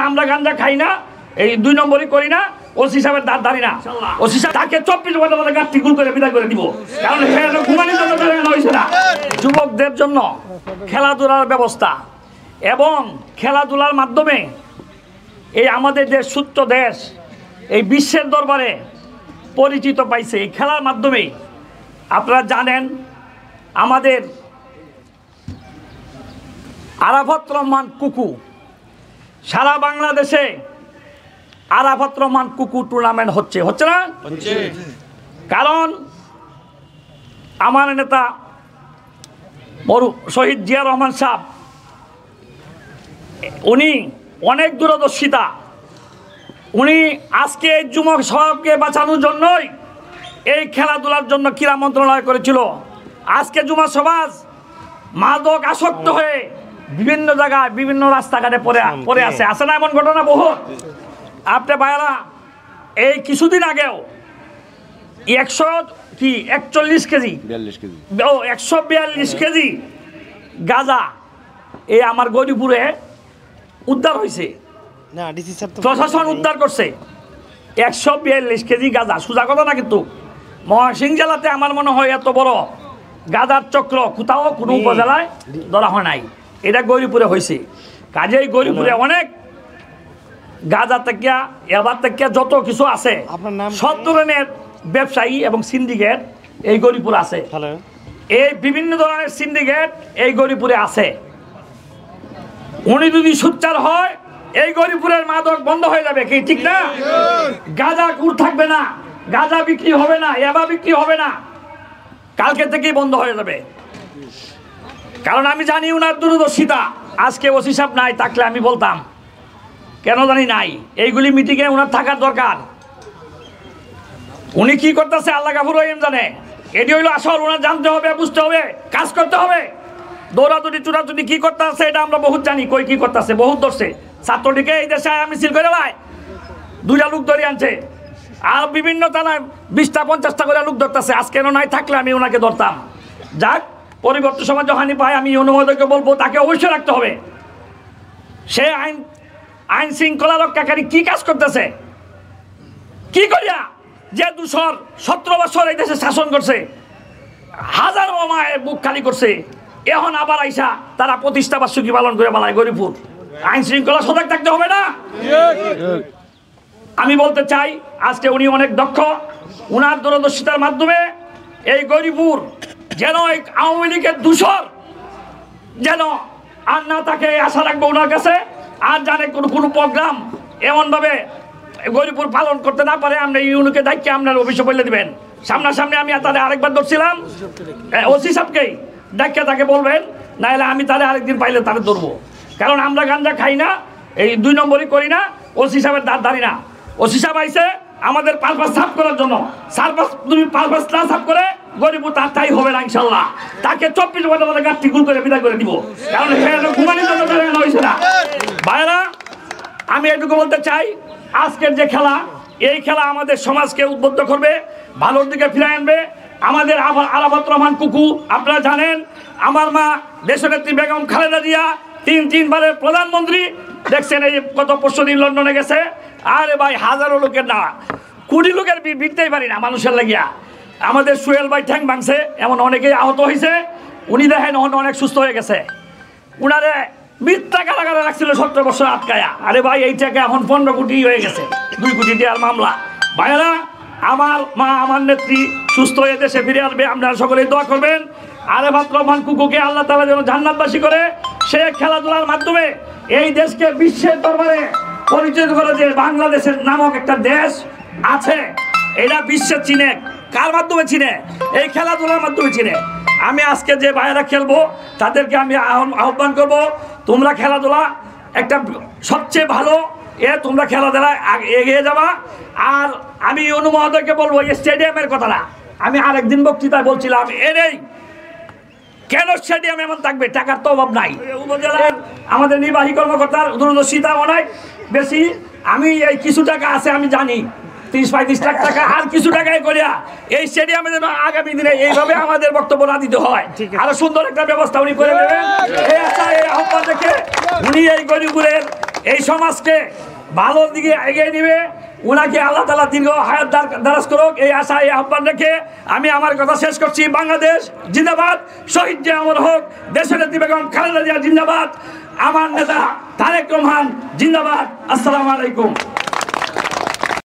আমরা গাঞ্জা খাই না, এই 2 নম্বরই করি না, ওসি সাহেবের দাঁত দাঁড়ি না। ওসি সাহেব তাকে 24 ঘন্টার মধ্যে গাঁটটি গুল করে বিদায় করে দিব, কারণ ঘুমানির জন্য হয়েছে না। যুবকদের জন্য খেলাধুলার ব্যবস্থা এবং খেলাধুলার মাধ্যমে এই আমাদের যে সুস্থ দেশ এই বিশ্বের দরবারে পরিচিত পাইছে এই খেলার মাধ্যমে। আপনারা জানেন আমাদের আরাফাত রহমান কুকু, সারা বাংলাদেশে আরাফাত রহমান কুকু টুর্নামেন্ট হচ্ছে না? কারণ আমার নেতা শহীদ জিয়া রহমান সাহেব উনি অনেক দূরদর্শিতা, উনি আজকে এই যুবক সমাজকে বাঁচানোর জন্যই এই খেলাধুলার জন্য ক্রীড়া মন্ত্রণালয় করেছিল। আজকে যুব সমাজ মাদক আসক্ত হয়ে বিভিন্ন জায়গায় বিভিন্ন রাস্তাঘাটে পড়ে আছে না এমন ঘটনা বহু। আপনি ভাইরা এই কিছুদিন আগেও 141 কেজি 142 কেজি গাঁজা এই আমার গরিপুরে উদ্ধার হয়েছে, প্রশাসন উদ্ধার করছে। 142 কেজি গাঁজা, সোজা কথা না, কিন্তু ময়মনসিংহ জেলাতে আমার মনে হয় এত বড় গাঁজার চক্র কোথাও কোনো উপজেলায় ধরা হয় নাই, এটা গরিপুরে হয়েছে। কাজেই গরিপুরে অনেক গাঁজা থেকে এবার থেকে যত কিছু আছে সব ধরনের ব্যবসায়ী এবং সিন্ডিকেট এই গরিপুর আছে, এই বিভিন্ন ধরনের সিন্ডিকেট এই গরিপুরে আছে। উনি যদি সোচ্চার হয় এই গরিপুরের মাদক বন্ধ হয়ে যাবে, কি ঠিক না? গাঁজা কুর থাকবে না, গাঁজা বিক্রি হবে না, এবা বিক্রি হবে না, কালকে থেকেই বন্ধ হয়ে যাবে। কারণ আমি জানি উনার দূরদর্শিতা। আজকে ওসি সাহেব নাই, থাকলে আমি বলতাম, কেন জানি নাই। এইগুলি মিটিংয়ে উনার থাকার দরকার। উনি কি করতেছে আল্লাহ গাফুর রহিম জানে। এটি হইলো আসল, ওনার জানতে হবে, বুঝতে হবে, কাজ করতে হবে। দৌড়াদৌড়ি চুরাচুরি কি করতে আছে এটা আমরা বহুত জানি, কই কি করতে আছে, বহুত ধরছে। ছাত্রটিকে এই দেশে মিছিল করে লাই 2টা লোক ধরে আনছে, আর বিভিন্ন থানায় 20টা 50টা করে লোক ধরতেছে। আজ কেন নাই, থাকলে আমি ওনাকে ধরতাম। যাক, পরিবর্তন সমাজ যখনই পায় আমি অনুমোদনকে বলবো তাকে অবশ্যই রাখতে হবে। সে আইন শৃঙ্খলা রক্ষাকারী কি কাজ করতেছে, কি করিয়া যে 217 বছর এই দেশে শাসন করছে, হাজার মায়ের বুক খালি করছে, এখন আবার আইসা তারা প্রতিষ্ঠা বার্ষিকী পালন করে বেলায় গরিপুর। আইন শৃঙ্খলা সজাগ থাকতে হবে না? আমি বলতে চাই আজকে উনি অনেক দক্ষ, উনার দূরদর্শিতার মাধ্যমে এই গরিপুর যেন এই আওয়ামী লীগের দূষর যেন আর না তাকে আশা রাখবো ওনার কাছে। আর জানে কোনো প্রোগ্রাম এমনভাবে গরিপুর পালন করতে না পারে, আমরা ইউনিকে দায়িত্বে আপনার অফিসে বলে দিবেন। সামনাসামনি আমি তাদের আরেকবার ধরছিলাম, ওসি সাহেবকেই ডাক্তার তাকে বলবেন, নাহলে আমি তাহলে আরেকদিন পাইলে তাদের ধরবো। কারণ আমরা গাঞ্জা খাই না, এই 2 নম্বরই করি না, ওসি সাহেবের দাঁত দাঁড়ি না। ওসি সাহেব আইসে আমাদের পারপাস সাফ করার জন্য, তুমি পারপাস না সাফ করে গরিপুর তার তাই হবে না ইনশাল্লাহ। তাকে 24 ঘন্টার মধ্যে গাঁটটি গুল করে বিদায় করে দিব, কারণ ঘুমানির জন্য হয়েছে না। ভাইরা, আমি এটুকু বলতে চাই, আজকের যে খেলা, এই খেলা আমাদের সমাজকে উদ্বুদ্ধ করবে, ভালোর দিকে ফিরে আনবে। আমাদের আরাফাত রহমান কুকু, আপনারা জানেন আমার মা দেশনেত্রী বেগম খালেদা জিয়া 3 বারের প্রধানমন্ত্রী, দেখছেন এই গত 5 দিন লন্ডনে গেছে। আরে ভাই, হাজারো লোকের না, কোটি লোকের বিরতেই পারি না মানুষের লাগিয়া। আমাদের সোহেল ভাই ঠ্যাং ভাঙছে, এমন অনেকেই আহত হয়েছে। উনি দেখেন অনেক সুস্থ হয়ে গেছে। উনারে মিথ্যা কারাগারে রাখছিল 17 বছর আটকায়া। আরে ভাই, এই টাকা এখন 15 কোটি হয়ে গেছে, 2 কোটি দেওয়ার মামলা। ভাইয়েরা, আমার মা, আমার নেত্রী সুস্থ হয়ে দেশে ফিরে আসবে, আপনারা সকলেই দোয়া করবেন। আরাফাত রহমান কুকুকে আল্লাহ তাআলা যেন জান্নাতবাসী করে, সে খেলাধুলার মাধ্যমে এই দেশকে বিশ্বের দরবারে পরিচয় করে যে বাংলাদেশের নামক একটা দেশ আছে, এটা বিশ্বে চিনে। কার মাধ্যমে চিনে? এই খেলাধুলার মাধ্যমে চিনে। আমি আজকে যে ভাইয়েরা খেলবো তাদেরকে আমি আহ্বান করব, তোমরা খেলাধুলা একটা সবচেয়ে ভালো, তোমরা খেলাধুলায় এগিয়ে যাবা। আর আমি অনুমোদনকে বলবো, এই স্টেডিয়ামের কথাটা আমি আরেকদিন বক্তৃতায় বলছিলাম, এটাই কেন স্টেডিয়াম এমন থাকবে, টাকার তো অভাব নাই। উপজেলার আমাদের নির্বাহী কর্মকর্তার দূরদর্শিতা অনেক বেশি। আমি এই কিছু টাকা আছে আমি জানি, 30-35 লাখ টাকা, আর কিছু টাকায় করিয়া এই স্টেডিয়ামে যেন আগামী দিনে এইভাবে আমাদের বক্তব্য না দিতে হয়, আরো সুন্দর একটা ব্যবস্থা উনি করে দেবেন। এই আশা, এই আহ্বান দেখে উনি এই গরিপুরের এই সমাজকে ভালোর দিকে এগিয়ে নিবে, উনাকে আল্লাহ তাআলা দীর্ঘ হায়াত দারাজ করুক, এই আশা এই আহ্বান রেখে আমি আমার কথা শেষ করছি। বাংলাদেশ জিন্দাবাদ, শহীদ যে অমর হোক, দেশনেত্রী বেগম খালেদা জিয়া জিন্দাবাদ, আমার নেতা তারেক রহমান জিন্দাবাদ। আসসালামু আলাইকুম।